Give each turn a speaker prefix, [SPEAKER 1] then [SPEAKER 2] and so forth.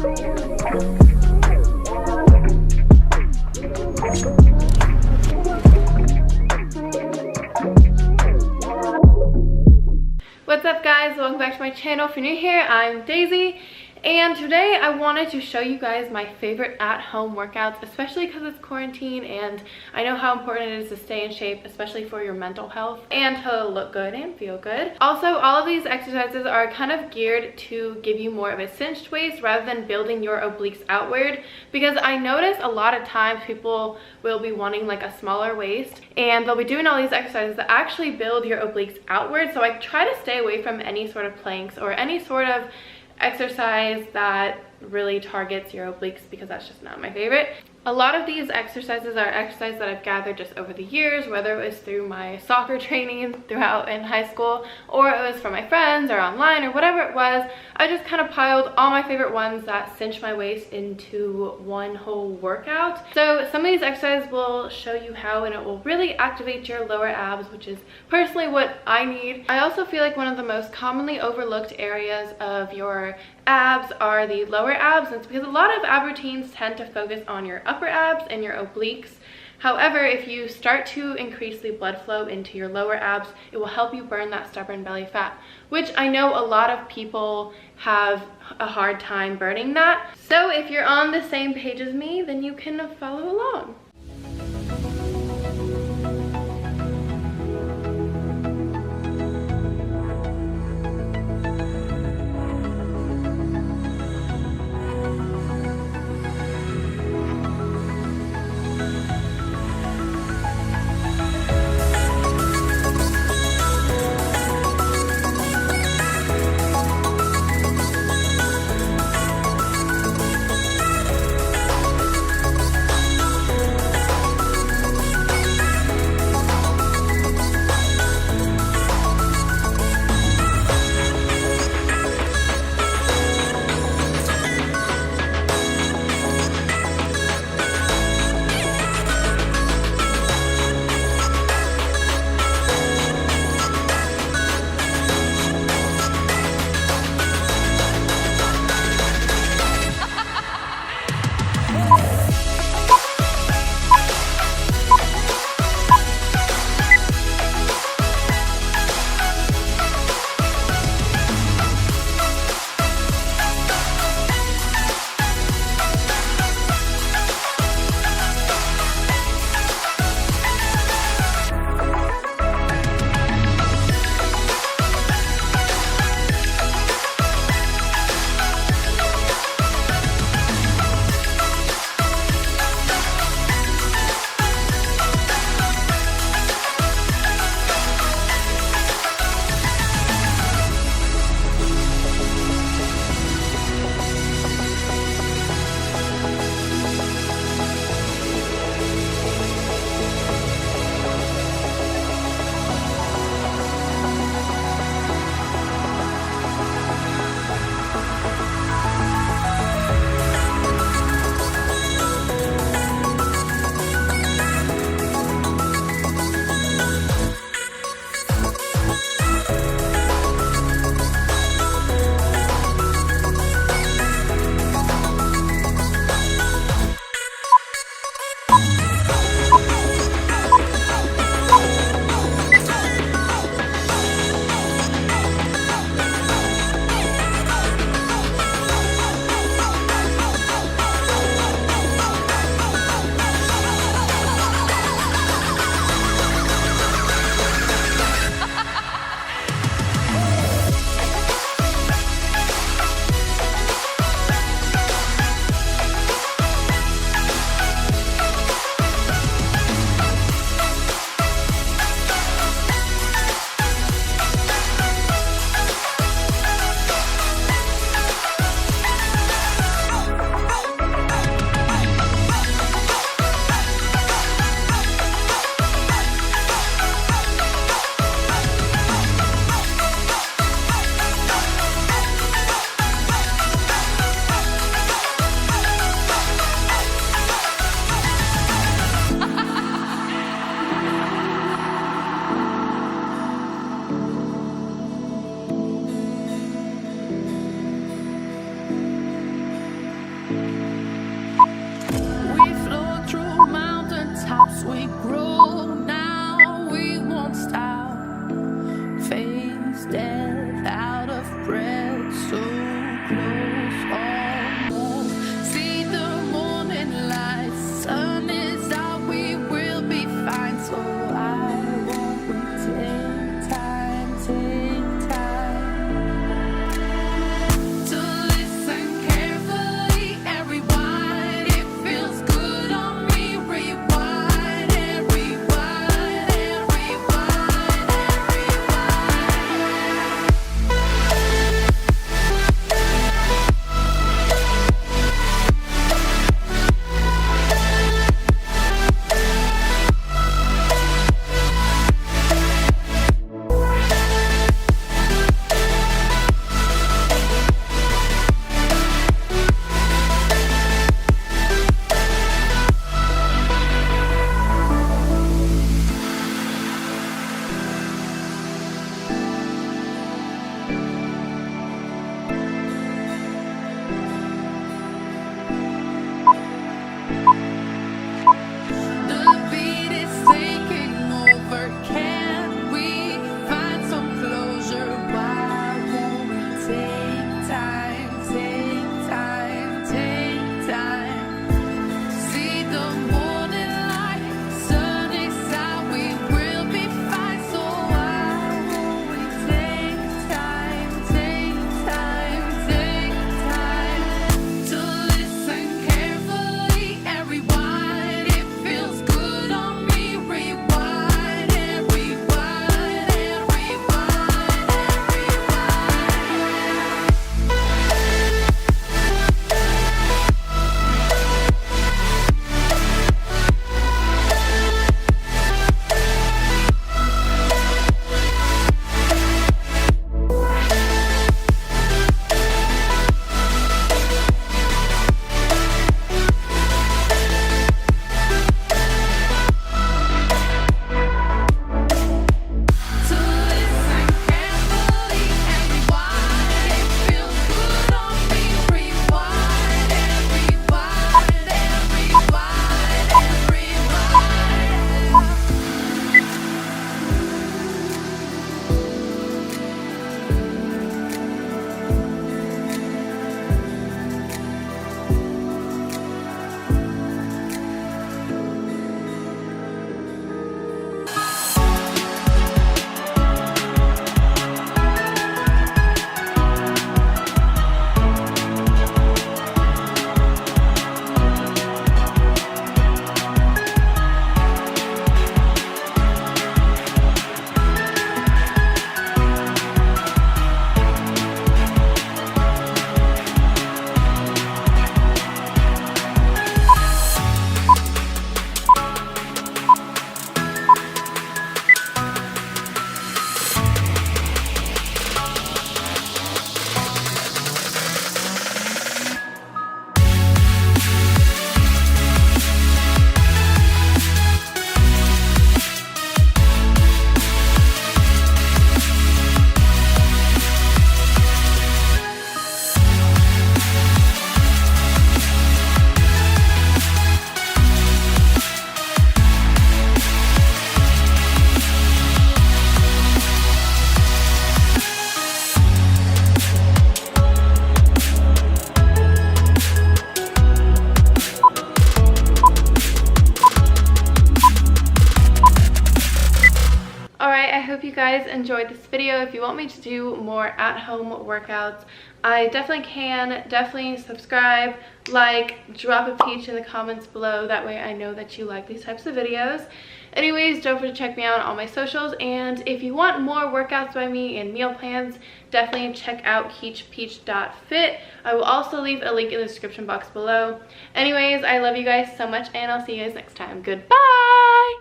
[SPEAKER 1] What's up guys, welcome back to my channel. If you're new here, I'm Daisy, and today I wanted to show you guys my favorite at-home workouts, especially because it's quarantine and I know how important it is to stay in shape, especially for your mental health and to look good and feel good. Also, all of these exercises are kind of geared to give you more of a cinched waist rather than building your obliques outward, because I notice a lot of times people will be wanting like a smaller waist and they'll be doing all these exercises that actually build your obliques outward. So I try to stay away from any sort of planks or any sort of exercise that really targets your obliques, because that's just not my favorite. A lot of these exercises are exercises that I've gathered just over the years, whether it was through my soccer training throughout in high school, or it was from my friends or online or whatever it was. I just kind of piled all my favorite ones that cinch my waist into one whole workout. So some of these exercises will show you how, and it will really activate your lower abs, which is personally what I need. I also feel like one of the most commonly overlooked areas of your abs are the lower abs, and it's because a lot of ab routines tend to focus on your upper abs and your obliques. However, if you start to increase the blood flow into your lower abs, it will help you burn that stubborn belly fat, which I know a lot of people have a hard time burning that. So if you're on the same page as me, then you can follow along. Alright, I hope you guys enjoyed this video. If you want me to do more at-home workouts, I definitely can. Definitely subscribe, like, drop a peach in the comments below. That way I know that you like these types of videos. Anyways, don't forget to check me out on all my socials, and if you want more workouts by me and meal plans, definitely check out peach.fit. I will also leave a link in the description box below. Anyways, I love you guys so much, and I'll see you guys next time. Goodbye!